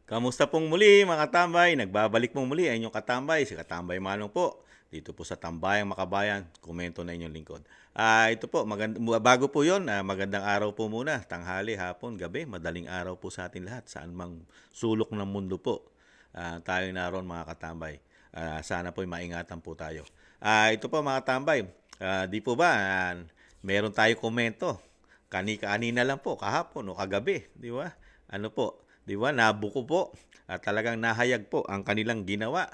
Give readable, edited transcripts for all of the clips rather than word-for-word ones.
Kamusta pong muli mga katambay? Nagbabalik pong muli ang inyong katambay, si Katambay Manong po. Dito po sa Tambayang Makabayan, komento na inyong lingkod. Ito po, bago po yon, magandang araw po muna. Tanghali, hapon, gabi, madaling araw po sa atin lahat. Saan mang sulok ng mundo po. Tayo naroon mga katambay. Sana po maingatan po tayo. Ito po mga katambay, di po ba, meron tayo komento. Kanina lang po, kahapon o kagabi, di ba? Ano po, di ba, nabuko po at talagang nahayag po ang kanilang ginawa.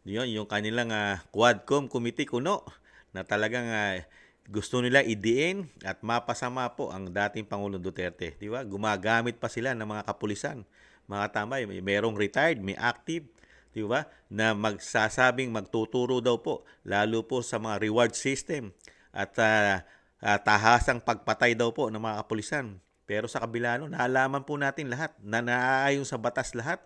Yun, yung kanilang Quadcom Committee kuno na talagang gusto nila idiin at mapasama po ang dating Pangulong Duterte. Di ba? Gumagamit pa sila ng mga kapulisan. Mga tambay, merong retired, may active, di ba? Na magsasabing magtuturo daw po, lalo po sa mga reward system at tahasang pagpatay daw po ng mga kapulisan. Pero sa kabila no, naalaman po natin lahat na naaayon sa batas lahat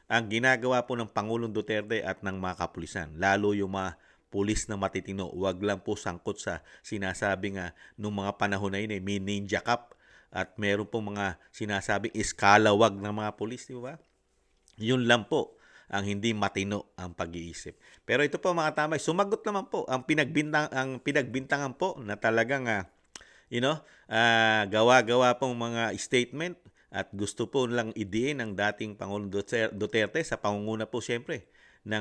ang ginagawa po ng Pangulong Duterte at ng mga kapulisan. Lalo yung mga pulis na matitino. Huwag lang po sangkot sa sinasabing nung mga panahon na yun may ninja cup at meron po mga sinasabing iskalawag ng mga pulis, di ba? Yun lang po ang hindi matino ang pag-iisip. Pero ito po mga tamay, sumagot naman po ang pinagbintangan po na talagang gawa-gawa pong mga statement at gusto po lang idiin ang dating Pangulong Duterte sa pangunguna po siyempre ng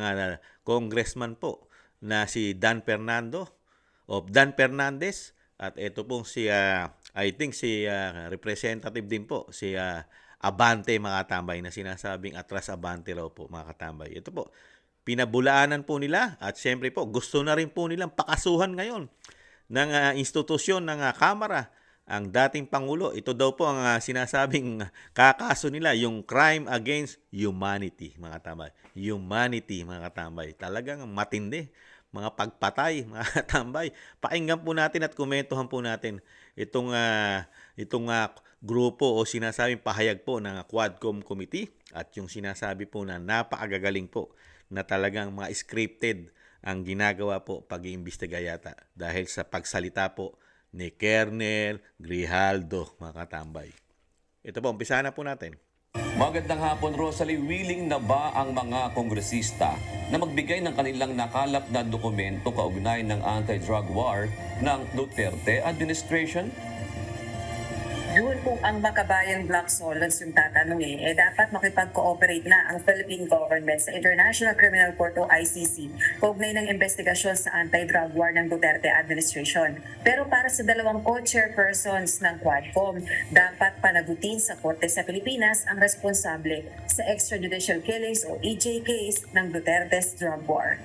congressman po na si Dan Fernandez at ito pong si I think si representative din po si Abante mga katambay na sinasabing atras Abante raw po mga katambay. Ito po, pinabulaanan po nila at siyempre po gusto na rin po nilang pakasuhan ngayon ng institusyon ng Kamara ang dating Pangulo. Ito daw po ang sinasabing kakaso nila, yung crime against humanity, mga katambay. Humanity, mga katambay. Talagang matindi. Mga pagpatay, mga katambay. Pakinggan po natin at komentuhan po natin itong grupo o sinasabing pahayag po ng Quadcom Committee at yung sinasabi po na napakagagaling po na talagang mga scripted ang ginagawa po pag-iimbestiga yata dahil sa pagsalita po ni Kernel Grijaldo, mga katambay. Ito po, umpisa na po natin. Magandang hapon, Rosalie. Willing na ba ang mga kongresista na magbigay ng kanilang nakalap na dokumento kaugnay ng anti-drug war ng Duterte administration? Yun kung ang Makabayan Black Solids yung tatanungin, dapat makipag-cooperate na ang Philippine government sa International Criminal Court o ICC kaugnay ng investigasyon sa anti-drug war ng Duterte administration. Pero para sa dalawang co-chairpersons ng Quadcom, dapat panagutin sa Korte sa Pilipinas ang responsable sa extrajudicial killings o EJ case ng Duterte's drug war.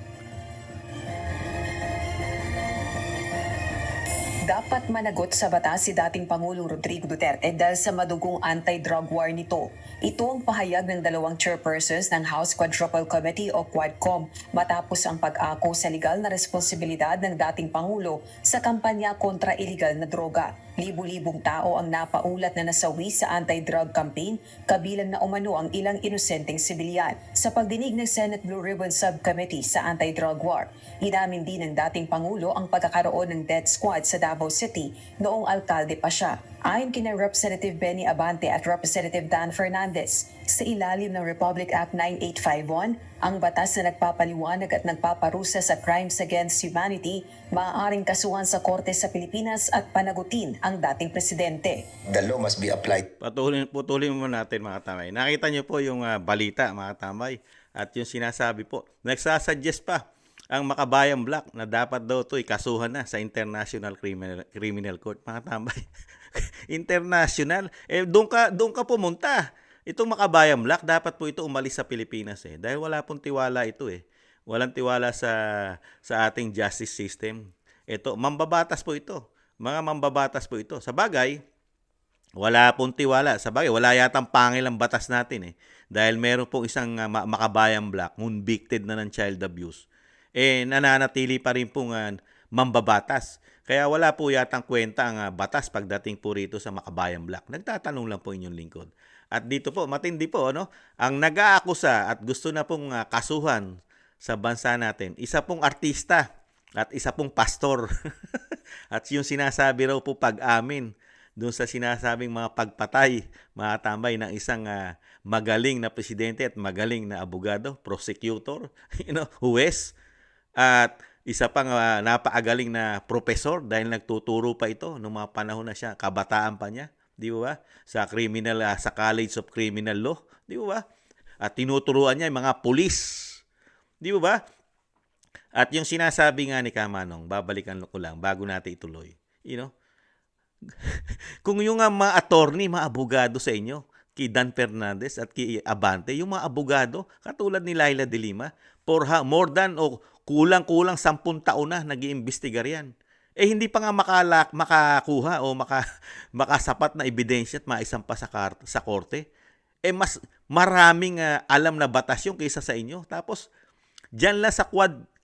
Dapat managot sa batas si dating Pangulong Rodrigo Duterte dahil sa madugong anti-drug war nito. Ito ang pahayag ng dalawang chairpersons ng House Quadruple Committee o Quadcom matapos ang pag-ako sa legal na responsibilidad ng dating Pangulo sa kampanya kontra iligal na droga. Libu-libong tao ang napaulat na nasawi sa anti-drug campaign, kabilang na umano ang ilang inosenteng sibilyan. Sa pagdinig ng Senate Blue Ribbon Subcommittee sa anti-drug war, inamin din ng dating Pangulo ang pagkakaroon ng death squad sa Davao City noong alkalde pa siya. Ayon kina Representative Benny Abante at Representative Dan Fernandez, sa ilalim ng Republic Act 9851, ang batas na nagpapaliwanag at nagpaparusa sa crimes against humanity, maaaring kasuhan sa korte sa Pilipinas at panagutin ang dating presidente. The law must be applied. Putulin mo natin mga tamay. Nakita niyo po yung balita mga tamay at yung sinasabi po. Nagsasuggest pa ang Makabayan Black na dapat daw ito ikasuhan na sa International Criminal Court. Mga tambay. International. Doon ka pumunta. Itong Makabayan Black, dapat po ito umalis sa Pilipinas dahil wala pong tiwala ito Walang tiwala sa ating justice system. Ito, mambabatas po ito. Mga mambabatas po ito. Sa bagay, wala pong tiwala. Sa bagay, wala yatang pangil ang batas natin Dahil meron pong isang Makabayan Black, convicted na ng child abuse. Nananatili pa rin pong mambabatas. Kaya wala po yatang kwenta ang batas pagdating po rito sa Makabayan Black. Nagtatanong lang po inyong lingkod. At dito po, matindi po, ang nag-aakusa at gusto na pong kasuhan sa bansa natin, isa pong artista at isa pong pastor. At yung sinasabi raw po pag-amin doon sa sinasabing mga pagpatay, mga tambay, ng isang magaling na presidente at magaling na abogado, prosecutor, huwes, at isa pang napakagaling na profesor dahil nagtuturo pa ito nung mga panahon na siya, kabataan pa niya, di ba? Sa sa College of Criminal Law, di ba? At tinuturuan niya yung mga pulis, di ba? At yung sinasabi nga ni Kamanong, babalikan ko lang bago natin ituloy. Kung yung mga attorney, mga abogado sa inyo, kay Dan Fernandez at kay Abante, yung mga abogado, katulad ni Laila de Lima, for more than o kulang-kulang 10 taon na nag-iimbestigar yan. Hindi pa nga makakuha o makasapat na ebidensya at maisampa sa korte. Mas maraming alam na batas yung kaysa sa inyo. Tapos, dyan lang sa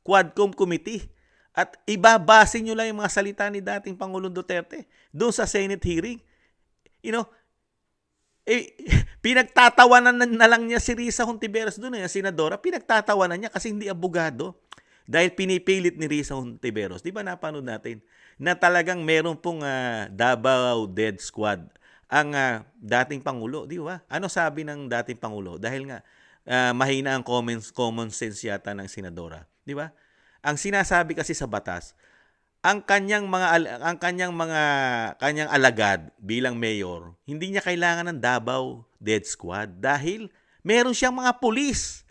Quadcom Committee. At ibabase nyo lang yung mga salita ni dating Pangulong Duterte doon sa Senate hearing. Pinagtatawanan na lang niya si Risa Hontiveros doon, senadora. Pinagtatawanan niya kasi hindi abogado. Dahil pinipilit ni Risa Hontiveros. Di ba napanood natin na talagang meron pong Davao Dead Squad ang dating Pangulo. Di ba? Ano sabi ng dating Pangulo? Dahil nga mahina ang common sense yata ng senadora. Di ba? Ang sinasabi kasi sa batas, ang kanyang alagad bilang mayor, hindi niya kailangan ng Davao Dead Squad dahil meron siyang mga pulis.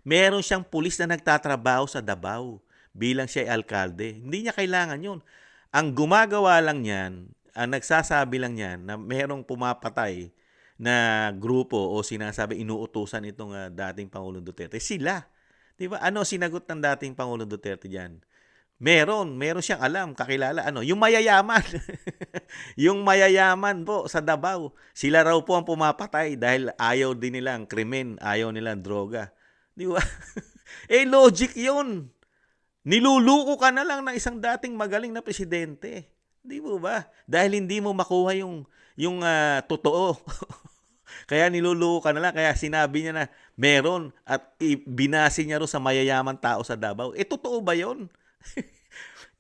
Meron siyang pulis na nagtatrabaho sa Davao bilang siya ay alkalde. Hindi niya kailangan 'yon. Ang gumagawa lang niyan, ang nagsasabi lang niyan na merong pumapatay na grupo o sinasabi inuutusan itong dating Pangulong Duterte. Sila. 'Di ba? Ano sinagot ng dating Pangulong Duterte diyan? Meron siyang alam, kakilala, yung mayayaman. Yung mayayaman po sa Davao. Sila raw po ang pumapatay dahil ayaw din nila ang krimen, ayaw nila ang droga. Di ba? Logic yun. Niluluko ka na lang ng isang dating magaling na presidente. Di ba? Dahil hindi mo makuha yung totoo. Kaya niluluko ka na lang. Kaya sinabi niya na meron at binasi niya ro sa mayayaman tao sa Davao. Totoo ba yun?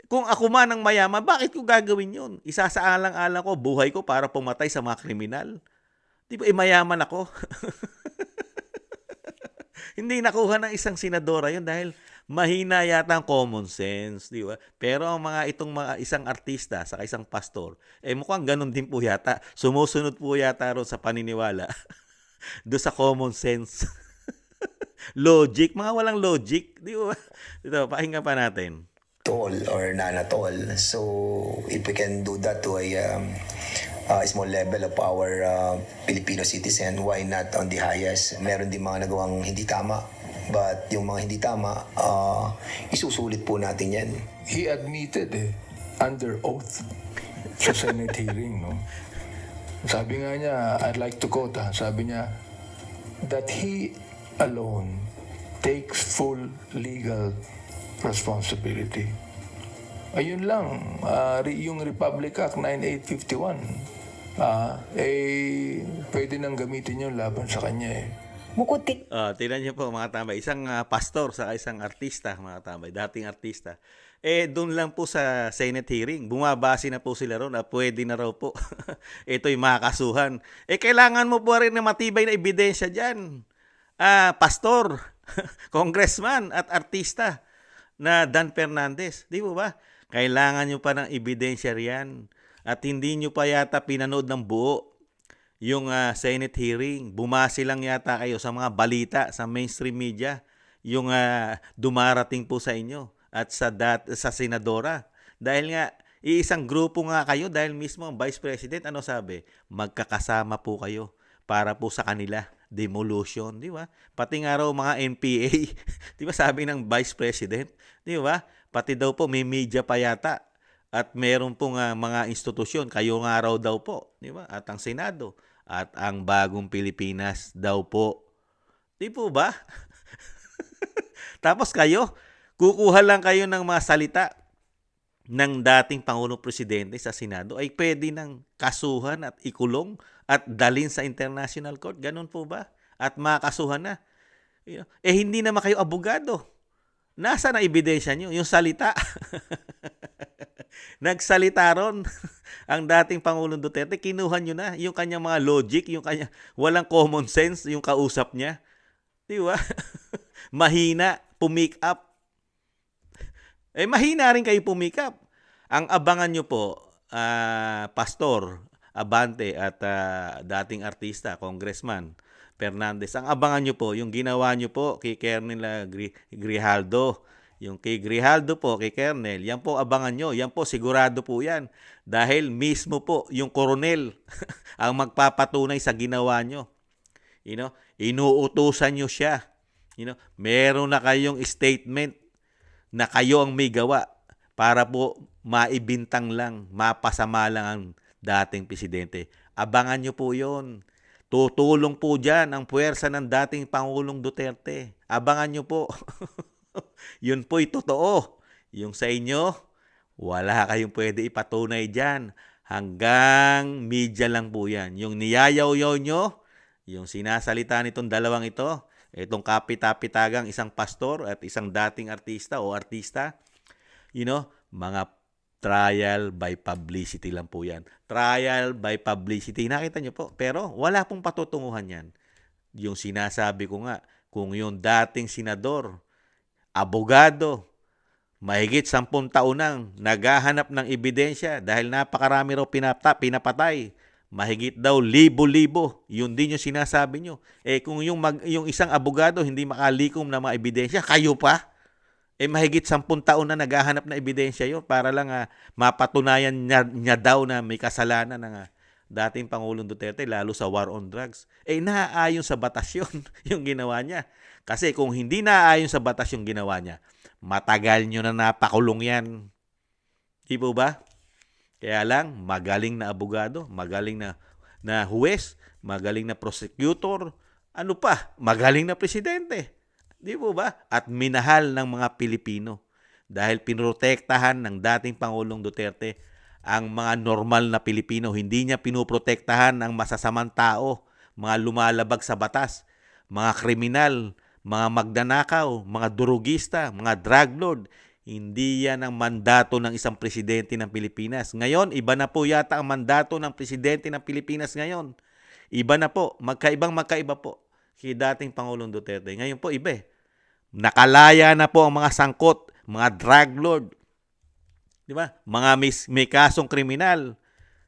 Kung ako man ang mayaman, bakit ko gagawin yun? Isasaalang-alang ko buhay ko para pumatay sa mga kriminal. Di ba, mayaman ako? Hindi nakuha ng isang senadora yun dahil mahina yata ang common sense, di ba? Pero ang itong isang artista sa isang pastor, mukhang ganun din po yata. Sumusunod po yata ron sa paniniwala do sa common sense. Logic, mga walang logic, di ba? Ito, pakinggan pa natin. Toll or nanatol. So if we can do that to a small level of our Filipino citizen, why not on the highest? Meron din mga nagawang hindi tama, but yung mga hindi tama, isusulit po natin yan. He admitted under oath sa Senate hearing, no? Sabi nga niya, I'd like to quote, sabi niya, that he alone takes full legal responsibility. Ayun lang, yung Republic Act 9851, pwede nang gamitin yung laban sa kanya Bukod Tingnan niyo po mga tambay, isang pastor sa isang artista, mga tambay, dating artista. Doon lang po sa Senate hearing, bumabase na po sila ron, pwede na raw po. Ito'y makakasuhan. Kailangan mo po rin na matibay na ebidensya dyan. Pastor, congressman at artista na Dan Fernandez. Di ba? Kailangan nyo pa ng ebidensya riyan. At hindi nyo pa yata pinanood ng buo yung Senate hearing. Bumasi lang yata kayo sa mga balita, sa mainstream media, yung dumarating po sa inyo at sa senadora. Dahil nga, iisang grupo nga kayo dahil mismo ang Vice President, ano sabi? Magkakasama po kayo para po sa kanila. Demolition, di ba? Pati nga raw mga NPA, di ba sabi ng Vice President, di ba? Pati daw po may media pa yata at meron pong mga institusyon, kayo nga raw daw po, di ba? At ang Senado at ang Bagong Pilipinas daw po. Di po ba? Tapos kayo, kukuha lang kayo ng mga salita ng dating Pangulong Presidente sa Senado ay pwede ng kasuhan at ikulong at dalhin sa International Court. Ganun po ba? At makakasuhan na. Hindi naman kayo abogado. Nasaan ang ebidensya nyo? Yung salita. Nagsalita ron ang dating Pangulong Duterte, kinuha nyo na yung kanyang mga logic, yung kanya walang common sense, yung kausap niya. Di ba? Mahina, pumick up. Mahina rin kayo pumick up. Ang abangan nyo po, Pastor Abante at dating artista, Congressman Fernandez, ang abangan nyo po, yung ginawa nyo po kay Colonel Grijaldo, yung kay Grijaldo po, kay Colonel, yan po abangan nyo, yan po sigurado po yan. Dahil mismo po yung koronel ang magpapatunay sa ginawa nyo. Inuutusan nyo siya. Meron na kayong statement na kayo ang may gawa para po maibintang lang, mapasama lang ang dating presidente. Abangan nyo po yon. Tutulong po dyan ang puwersa ng dating Pangulong Duterte. Abangan nyo po. Yun po'y totoo. Yung sa inyo, wala kayong pwede ipatunay dyan. Hanggang media lang po yan. Yung niyayaw-yaw nyo, yung sinasalita nitong dalawang ito, itong kapitapitagang isang pastor at isang dating artista o artista, mga trial by publicity lang po yan. Trial by publicity. Nakita nyo po. Pero wala pong patutunguhan yan. Yung sinasabi ko nga, kung yung dating senador, abogado, mahigit 10 taon nang naghahanap ng ebidensya dahil napakarami raw pinapatay. Mahigit daw libo-libo. Yun din yung sinasabi nyo. Kung yung isang abogado hindi makalikom ng mga ebidensya, kayo pa? Mahigit 10 taon na naghahanap na ebidensya yun para lang mapatunayan niya daw na may kasalanan ng dating Pangulong Duterte, lalo sa war on drugs. Naaayon sa batas yun, yung ginawa niya. Kasi kung hindi naaayon sa batas yung ginawa niya, matagal nyo na napakulong yan. Di po ba? Kaya lang, magaling na abogado, magaling na huwes, magaling na prosecutor, magaling na presidente. Di po ba? At minahal ng mga Pilipino dahil pinoprotektahan ng dating Pangulong Duterte ang mga normal na Pilipino. Hindi niya pinoprotektahan ang masasamang tao, mga lumalabag sa batas, mga kriminal, mga magnanakaw, mga durugista, mga drug lord. Hindi yan ang mandato ng isang presidente ng Pilipinas. Ngayon, iba na po yata ang mandato ng presidente ng Pilipinas ngayon. Iba na po. Magkaiba po kay dating Pangulong Duterte. Ngayon po, iba eh. Nakalaya na po ang mga sangkot, mga drug lord, di ba? Mga may kasong kriminal,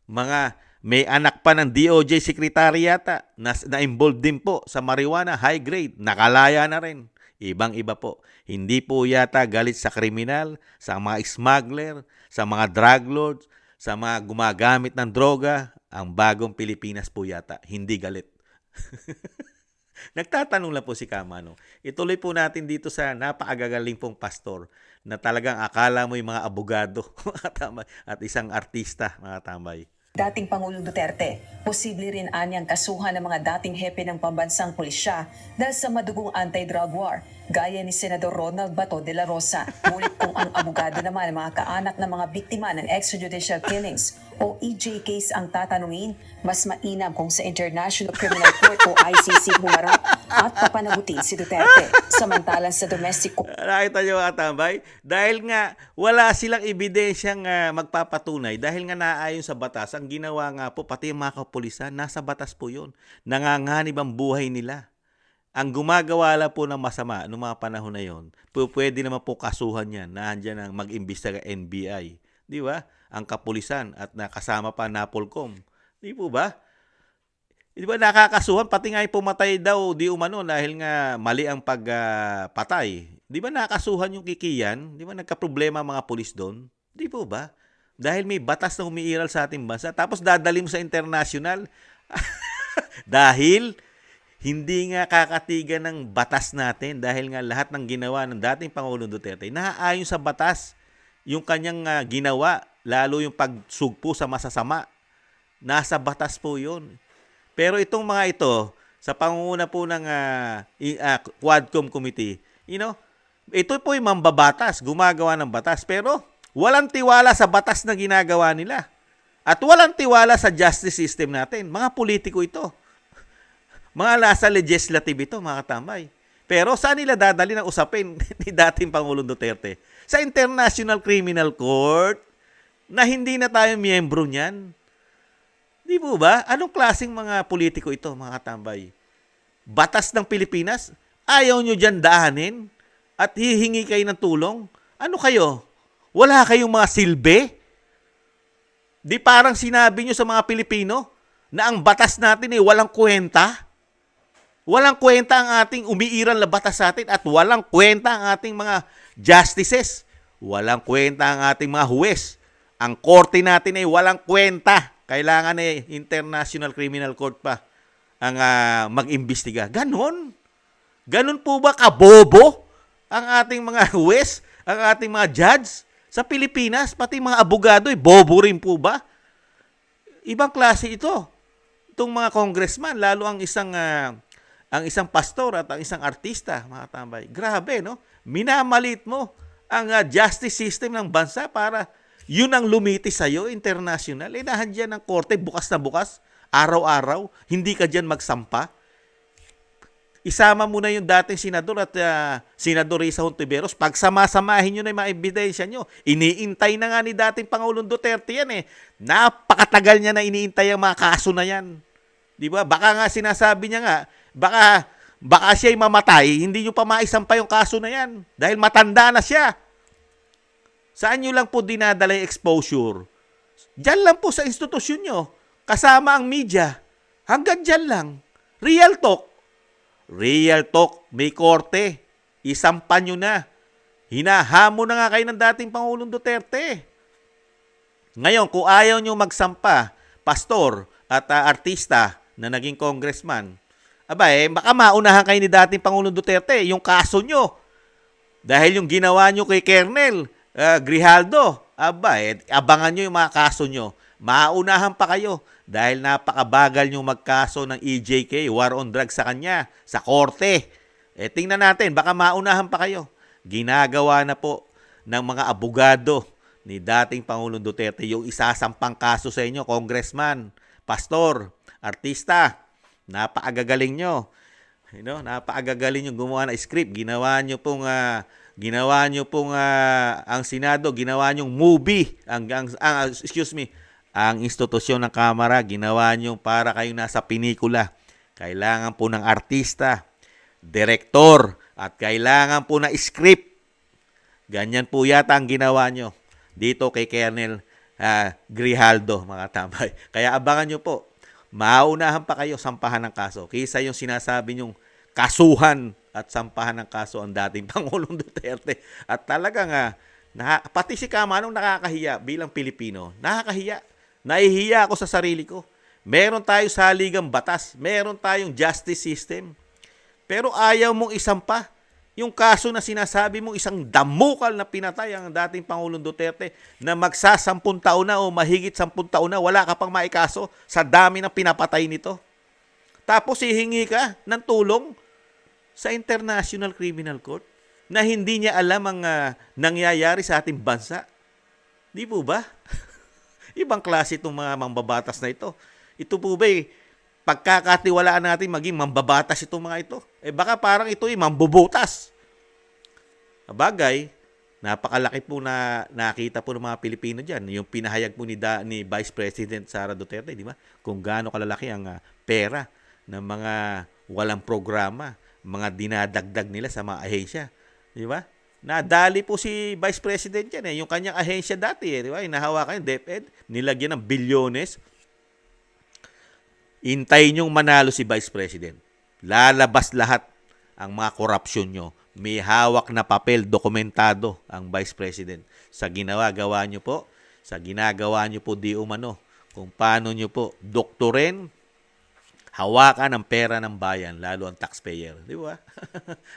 mga may anak pa ng DOJ secretary yata na involved din po sa marijuana, high grade, nakalaya na rin. Ibang-iba po. Hindi po yata galit sa kriminal, sa mga smuggler, sa mga drug lords, sa mga gumagamit ng droga. Ang bagong Pilipinas po yata, hindi galit. Nagtatanong lang po si Kamano. Ituloy po natin dito sa napakagagaling pong pastor na talagang akala mo yung mga abogado at isang artista, mga tambay. Dating Pangulong Duterte, posible rin anyang kasuhan ng mga dating hepe ng pambansang pulisya dahil sa madugong anti-drug war, gaya ni Senador Ronald Bato de la Rosa. Ngunit kung ang abogado naman ng mga kaanak ng mga biktima ng extrajudicial killings o EJ case ang tatanungin, mas mainam kung sa International Criminal Court o ICC humarap at papanagutin si Duterte. Samantalang sa domestic court, Nakita nyo mga tambay? Dahil nga wala silang ebidensyang magpapatunay, dahil nga naayon sa batas, ang ginawa nga po, pati yung mga kapulisan, nasa batas po yun. Nanganganib ang buhay nila. Ang gumagawa lang po ng masama noong mga panahon na yon, pwede naman po kasuhan yan. Nandiyan ang mag-imbestiga NBI. Di ba? Ang kapulisan at nakasama pa Napolcom. Di po ba? Di ba nakakasuhan? Pati nga yung pumatay daw di umano dahil nga mali ang pagpatay. Di ba nakakasuhan yung kikiyan? Di ba nagka-problema ang mga pulis doon? Di po ba? Dahil may batas na umiiral sa ating bansa. Tapos dadali mo sa international. Dahil hindi nga kakatigan ng batas natin. Dahil nga lahat ng ginawa ng dating Pangulong Duterte, naaayon sa batas yung kanyang ginawa. Lalo yung pagsugpo sa masasama. Nasa batas po yun. Pero itong mga ito, sa pangunguna po ng Quadcom Committee, ito po yung mambabatas, gumagawa ng batas. Pero walang tiwala sa batas na ginagawa nila. At walang tiwala sa justice system natin. Mga politiko ito. Mga nasa legislative ito, mga katambay. Pero saan nila dadali ng usapin ni dating Pangulong Duterte? Sa International Criminal Court. na hindi na tayo miyembro niyan. Di po ba? Anong klaseng mga politiko ito, mga katambay? Batas ng Pilipinas, ayaw nyo dyan daanin at hihingi kayo ng tulong? Ano kayo? Wala kayong mga silbi? Di parang sinabi nyo sa mga Pilipino na ang batas natin ay walang kwenta? Walang kwenta ang ating umiiral na batas sa atin at walang kwenta ang ating mga justices. Walang kwenta ang ating mga huwes. Ang korte natin ay walang kwenta. Kailangan ay International Criminal Court pa ang mag-imbestiga. Ganon. Ganon po ba kabobo ang ating mga huwes, ang ating mga judge sa Pilipinas, pati mga abogado, bobo rin po ba? Ibang klase ito. Itong mga congressman, lalo ang isang pastor at ang isang artista, mga tambay. Grabe, no? Minamalit mo ang justice system ng bansa para yun ang lumitis sa'yo, international. Nahandyan ng korte, bukas na bukas, araw-araw, hindi ka dyan magsampa. Isama mo na yung dating senador at Senador Risa Hontiveros. Pagsama-samahin nyo na yung mga ebidensya nyo. Iniintay na nga ni dating Pangulong Duterte yan eh. Napakatagal niya na iniintay ang mga kaso na yan. Di ba? Baka nga sinasabi niya nga, baka siya'y mamatay, hindi nyo pa maisampa yung kaso na yan. Dahil matanda na siya. Saan nyo lang po dinadala yung exposure? Diyan lang po sa institusyon nyo. Kasama ang media. Hanggang diyan lang. Real talk. Real talk. May korte. Isampan nyo na. Hinahamo na nga kayo ng dating Pangulong Duterte. Ngayon, kung ayaw nyo magsampa, pastor at artista na naging congressman, baka maunahan kayo ni dating Pangulong Duterte yung kaso nyo. Dahil yung ginawa nyo kay Colonel Grijaldo, abangan nyo yung mga kaso nyo. Maunahan pa kayo dahil napakabagal nyo magkaso ng EJK, War on Drugs sa kanya, sa korte. Tingnan natin, baka maunahan pa kayo. Ginagawa na po ng mga abogado ni dating Pangulong Duterte yung isasampang kaso sa inyo, congressman, pastor, artista. Napakagagaling nyo. Napakagagaling nyo gumawa ng script. Ginawa nyo pong ang Senado, ginawa nyong movie, ang institusyon ng Kamara, ginawa nyong para kayong nasa pinikula. Kailangan po ng artista, direktor, at kailangan po ng script. Ganyan po yata ang ginawa nyo dito kay Colonel Grijaldo, mga tambay. Kaya abangan nyo po, maunahan pa kayo sampahan ng kaso kaysa yung sinasabi nyong kasuhan at sampahan ng kaso ang dating Pangulong Duterte. At talagang pati si Kamanong nakakahiya bilang Pilipino. Nakakahiya. Nahihiya ako sa sarili ko. Meron tayo saligang batas. Meron tayong justice system. Pero ayaw mong isampa yung kaso na sinasabi mong isang damukal na pinatay ang dating Pangulong Duterte na magsasampung taon na o mahigit 10 taon na, wala ka pang maikaso sa dami ng pinapatay nito. Tapos hihingi ka ng tulong sa International Criminal Court na hindi niya alam ang nangyayari sa ating bansa. Di po ba? Ibang klase itong mga mambabatas na ito. Ito po ba pagkakatiwalaan natin maging mambabatas itong mga ito? Baka parang ito mambubutas. Bagay, napakalaki po na nakita po ng mga Pilipino dyan. Yung pinahayag po ni Vice President Sara Duterte, di ba? Kung gaano kalalaki ang pera ng mga walang programa, mga dinadagdag nila sa mga ahensya. Di ba? Nadali po si Vice President yan Yung kanyang ahensya dati di ba? Inahawakan yung DepEd, nilagyan ng bilyones. Intayin yung manalo si Vice President. Lalabas lahat ang mga korupsyon nyo. May hawak na papel, dokumentado ang Vice President. Sa gawa nyo po, sa ginagawa nyo po di umano, kung paano nyo po doktorin, hawakan ang pera ng bayan, lalo ang taxpayer. Di ba?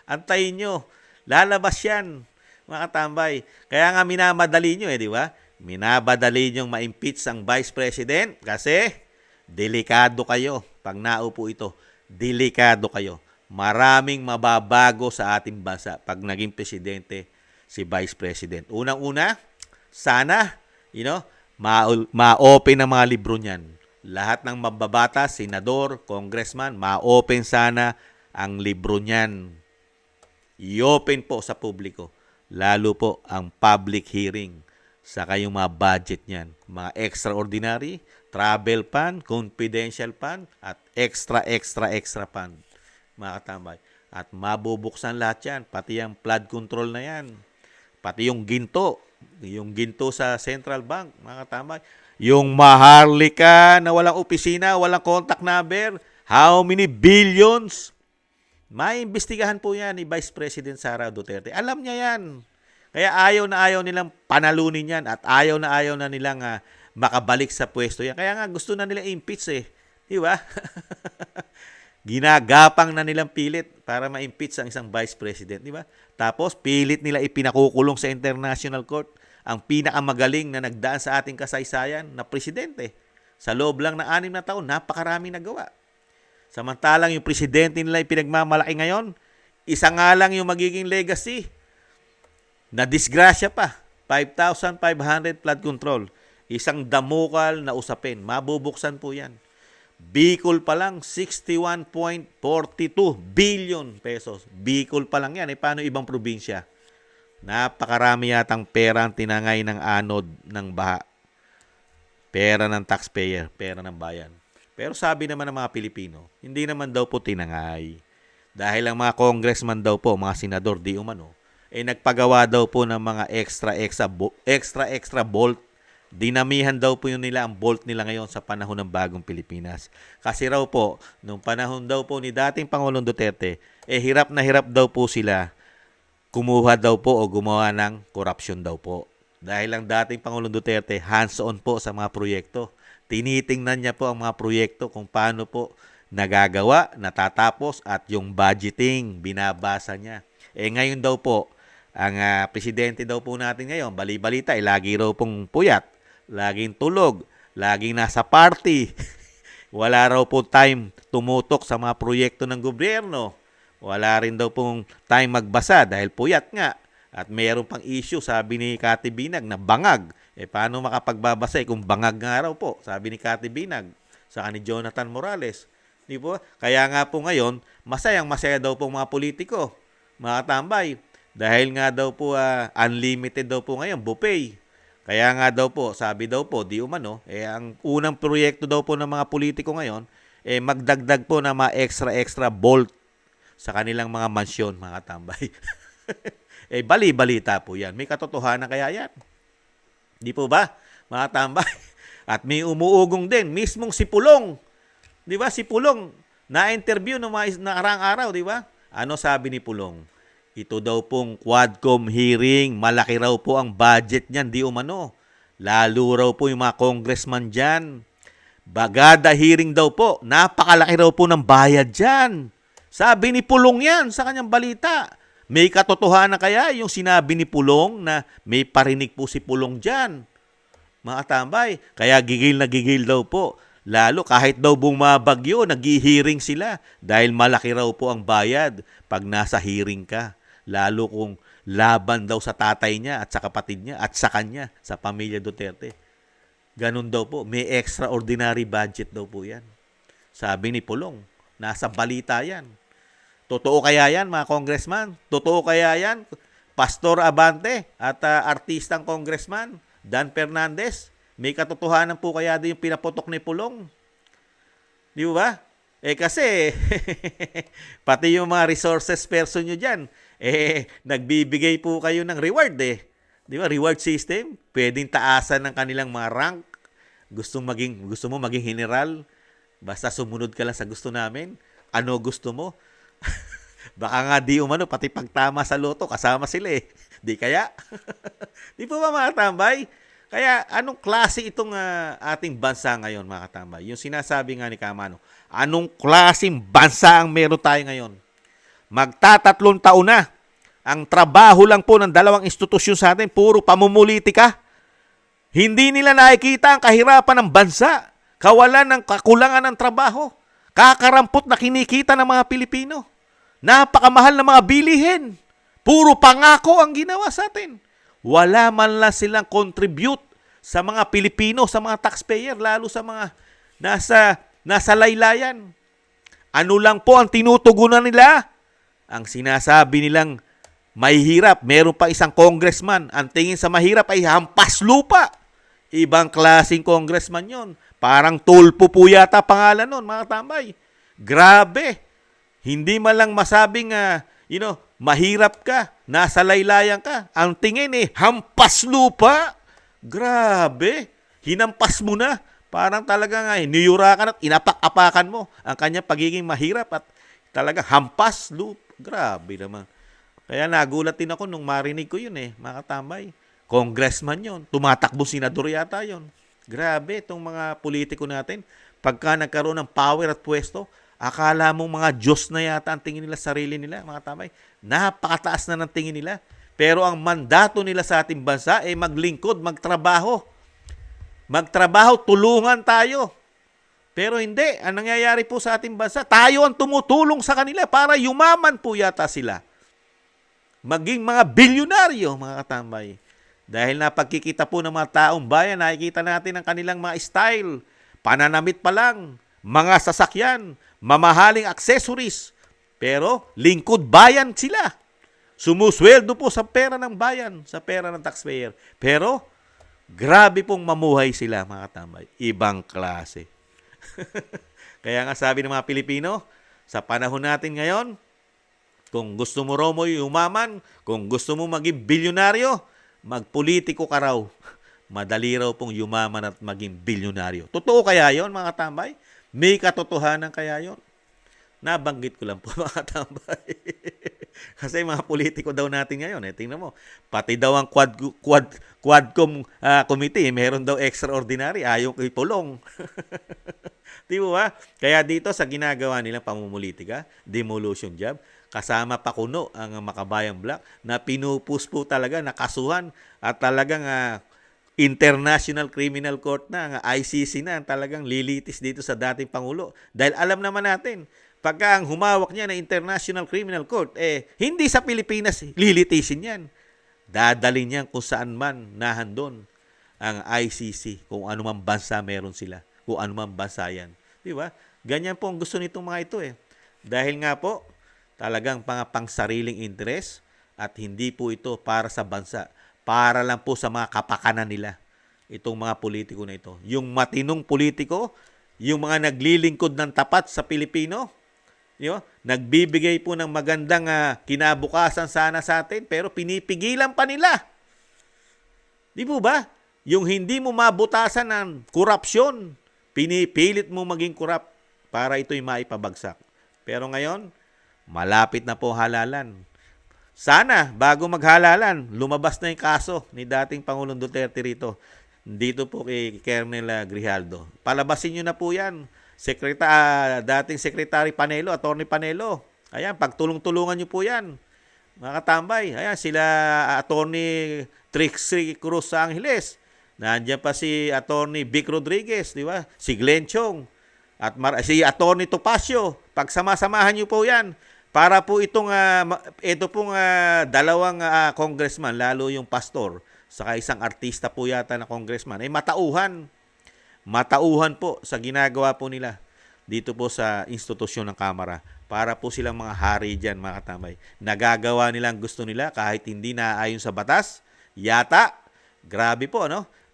Antayin nyo. Lalabas yan, mga katambay. Kaya nga minamadali nyo di ba? Minabadali nyo ma-impeach ang Vice President kasi delikado kayo. Pag naupo ito, delikado kayo. Maraming mababago sa ating bansa pag naging presidente si Vice President. Unang-una, sana, ma-open ang mga libro niyan. Lahat ng mababata, senador, congressman, ma-open sana ang libro niyan. I-open po sa publiko. Lalo po ang public hearing Saka yung mga budget niyan, mga extraordinary, travel fund, confidential fund, at extra fund, mga katambay. At mabubuksan lahat yan, pati yung flood control na yan, pati yung ginto sa central bank, mga katambay. Yung Maharlika na walang opisina, walang contact number, how many billions? Maimbestigahan po yan ni Vice President Sara Duterte. Alam niya yan. Kaya ayaw na ayaw nilang panalunin yan at ayaw na nilang makabalik sa pwesto yan. Kaya nga gusto na nilang impeach eh. Di ba? Ginagapang na nilang pilit para ma-impeach ang isang Vice President. Di ba? Tapos pilit nila ipinakukulong sa International Court ang pinakamagaling na nagdaan sa ating kasaysayan na presidente. Sa loob lang ng 6 na taon, napakaraming nagawa. Samantalang yung presidente nila ipinagmamalaki ngayon, isa nga lang yung magiging legacy. Na disgrasya pa, 5,500 flood control. Isang damukal na usapin. Mabubuksan po yan. Bicol pa lang, 61.42 billion pesos. Bicol pa lang yan. Paano ibang probinsya? Napakarami yatang pera ang tinangay ng anod ng baha. Pera ng taxpayer, pera ng bayan. Pero sabi naman ng mga Pilipino, hindi naman daw po tinangay. Dahil ang mga congressman daw po, mga senador, di umano, nagpagawa daw po ng mga extra bolt. Dinamihan daw po yun nila ang bolt nila ngayon sa panahon ng bagong Pilipinas. Kasi raw po, nung panahon daw po ni dating Pangulong Duterte, hirap na hirap daw po sila kumuha daw po o gumawa ng korupsyon daw po. Dahil ang dating Pangulong Duterte, hands-on po sa mga proyekto. Tinitingnan niya po ang mga proyekto kung paano po nagagawa, natatapos at yung budgeting, binabasa niya. Ngayon daw po, ang presidente daw po natin ngayon, bali-balita, lagi raw pong puyat, laging tulog, laging nasa party. Wala raw po time tumutok sa mga proyekto ng gobyerno. Wala rin daw pong time magbasa dahil puyat nga. At mayroon pang issue, sabi ni Cathy Binag, na bangag. Paano makapagbabasa kung bangag nga raw po, sabi ni Cathy Binag, saka ni Jonathan Morales. Di po? Kaya nga po ngayon, masaya daw pong mga politiko, mga tambay. Dahil nga daw po, unlimited daw po ngayon, buffet. Kaya nga daw po, sabi daw po, di umano, ang unang proyekto daw po ng mga politiko ngayon, magdagdag po ng mga extra bolt sa kanilang mga mansyon, mga tambay. Bali-balita po yan. May katotohanan kaya yan? Di po ba, mga tambay? At may umuugong din, mismong si Pulong. Di ba, si Pulong, na-interview ng mga nakaraang araw, di ba? Ano sabi ni Pulong? Ito daw pong Quadcom hearing, malaki raw po ang budget niyan, di umano. Lalo raw po yung mga congressman dyan. Bagada hearing daw po, napakalaki raw po ng bayad dyan. Sabi ni Pulong yan sa kanyang balita. May katotohanan kaya yung sinabi ni Pulong na may parinig po si Pulong dyan? Mga tambay, kaya gigil na gigil daw po. Lalo kahit daw bumabagyo, nag-hearing sila dahil malaki raw po ang bayad pag nasa hearing ka. Lalo kung laban daw sa tatay niya at sa kapatid niya at sa kanya, sa pamilya Duterte. Ganun daw po, may extraordinary budget daw po yan. Sabi ni Pulong, nasa balita yan. Totoo kaya yan, mga congressman? Totoo kaya yan? Pastor Abante at artistang congressman, Dan Fernandez, may katotohanan po kaya din yung pinaputok ni Pulong? Di ba? Kasi, pati yung mga resources person nyo dyan, nagbibigay po kayo ng reward Di ba? Reward system. Pwedeng taasan ng kanilang mga rank. Gusto mo maging general. Basta sumunod ka lang sa gusto namin. Ano gusto mo? Baka nga di umano, pati pagtama sa loto, kasama sila Di kaya? Di po ba mga tambay? Kaya anong klase itong ating bansa ngayon, mga katambay? Yung sinasabi nga ni Kamano, anong klaseng bansa ang meron tayo ngayon? Magtatatlong taon na. Ang trabaho lang po ng dalawang institusyon sa atin, puro pamumulitika. Hindi nila nakikita ang kahirapan ng bansa. Kawalan ng kakulangan ng trabaho. Kakarampot na kinikita ng mga Pilipino. Napakamahal na mga bilihin. Puro pangako ang ginawa sa atin. Wala man lang silang contribute sa mga Pilipino, sa mga taxpayer, lalo sa mga nasa laylayan. Ano lang po ang tinutugunan nila? Ang sinasabi nilang mahihirap. Meron pa isang congressman. Ang tingin sa mahirap ay hampas lupa. Ibang klaseng congressman yon. Parang Tulpo po yata pangalan nun, mga tambay. Grabe. Hindi man lang masabing, mahirap ka, nasa laylayan ka. Ang tingin hampas lupa. Grabe. Hinampas mo na. Parang talaga niyurakan at inapak-apakan mo ang kanyang pagiging mahirap at talaga hampas lupa. Grabe naman. Kaya nagulat din ako nung marinig ko yun mga katambay. Congressman yon, tumatakbo senador yata yon. Grabe itong mga politiko natin. Pagka nagkaroon ng power at pwesto, akala mong mga Diyos na yata ang tingin nila sarili nila, mga tambay. Napakataas na ng tingin nila. Pero ang mandato nila sa ating bansa ay maglingkod, magtrabaho. Magtrabaho, tulungan tayo. Pero hindi, ang nangyayari po sa ating bansa, tayo ang tumutulong sa kanila para yumaman po yata sila. Maging mga bilyonaryo, mga katambay. Dahil napagkikita po ng mga taong bayan, nakikita natin ang kanilang mga style, pananamit pa lang, mga sasakyan, mamahaling accessories. Pero lingkod bayan sila. Sumusweldo po sa pera ng bayan, sa pera ng taxpayer. Pero grabe pong mamuhay sila, mga katambay. Ibang klase. Kaya nga sabi ng mga Pilipino, sa panahon natin ngayon, kung gusto mo raw mo yumaman, kung gusto mo maging bilyonaryo, magpolitiko ka raw. Madali raw pong yumaman at maging bilyonaryo. Totoo kaya yon, mga katambay? May katotohanan kaya yon? Nabanggit ko lang po, mga katambay. Kasi mga politiko daw natin ngayon, tingnan mo, pati daw ang Quadcom committee, meron daw extraordinary, ayaw ipulong. Di ba? Kaya dito sa ginagawa nilang pamumulitika, demolition job, kasama pa kuno ang Makabayan Black na pinupus po talaga, nakasuhan at talagang International Criminal Court na, ang ICC na, talagang lilitis dito sa dating Pangulo. Dahil alam naman natin, pagka ang humawak niya na International Criminal Court, hindi sa Pilipinas lilitisin yan. Dadalhin niyan kung saan man nahandon ang ICC, kung anumang bansa meron sila, kung anumang bansa yan. Di ba? Ganyan po ang gusto nitong mga ito Dahil nga po, talagang pangsariling interes at hindi po ito para sa bansa. Para lang po sa mga kapakanan nila, itong mga politiko na ito. Yung matinong politiko, yung mga naglilingkod ng tapat sa Pilipino, nagbibigay po ng magandang kinabukasan sana sa atin, pero pinipigilan pa nila. Di po ba? Yung hindi mo mabutasan ng korupsyon, pinipilit mo maging korap para ito'y maipabagsak. Pero ngayon, malapit na po halalan. Sana, bago maghalalan, lumabas na yung kaso ni dating Pangulong Duterte rito. Dito po kay Colonel Grijaldo. Palabasin nyo na po yan. Dating Secretary Panelo, Attorney Panelo. Ayan, pagtulong-tulungan nyo po yan. Mga katambay. Ayan, sila Attorney Trixie Cruz sa Angeles. Nandiyan pa si Attorney Vic Rodriguez, di ba? Si Glenn Chong. At si Attorney Topacio. Pagsama-samahan nyo po yan. Para po ito pong dalawang congressman, lalo yung pastor, saka isang artista po yata na congressman, ay matauhan. Matauhan po sa ginagawa po nila dito po sa institusyon ng Kamara. Para po silang mga hari dyan, mga katambay. Nagagawa nilang gusto nila kahit hindi naayon sa batas. Yata, grabe po,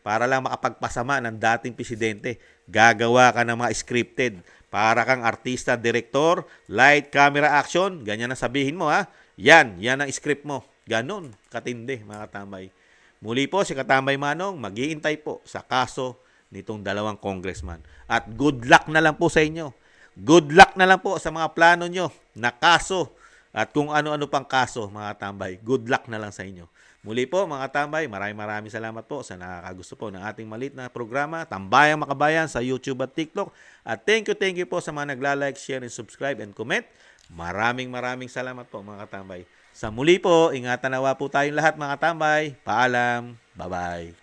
para lang makapagpasama ng dating presidente. Gagawa ka ng mga scripted. Para kang artista, director, light, camera, action. Ganyan ang sabihin mo, Yan ang script mo. Ganon, katindi, mga katambay. Muli po, si Katambay Manong, mag-iintay po sa kaso nitong dalawang congressman. At good luck na lang po sa inyo. Good luck na lang po sa mga plano nyo na kaso at kung ano-ano pang kaso, mga katambay. Good luck na lang sa inyo. Muli po, mga katambay, maraming salamat po sa nakakagusto po ng ating maliit na programa, Tambayang Makabayan sa YouTube at TikTok. At thank you po sa mga nagla-like, share, and subscribe and comment. Maraming salamat po, mga katambay. Sa muli po, ingatan nawa po tayong lahat, mga katambay. Paalam. Bye-bye.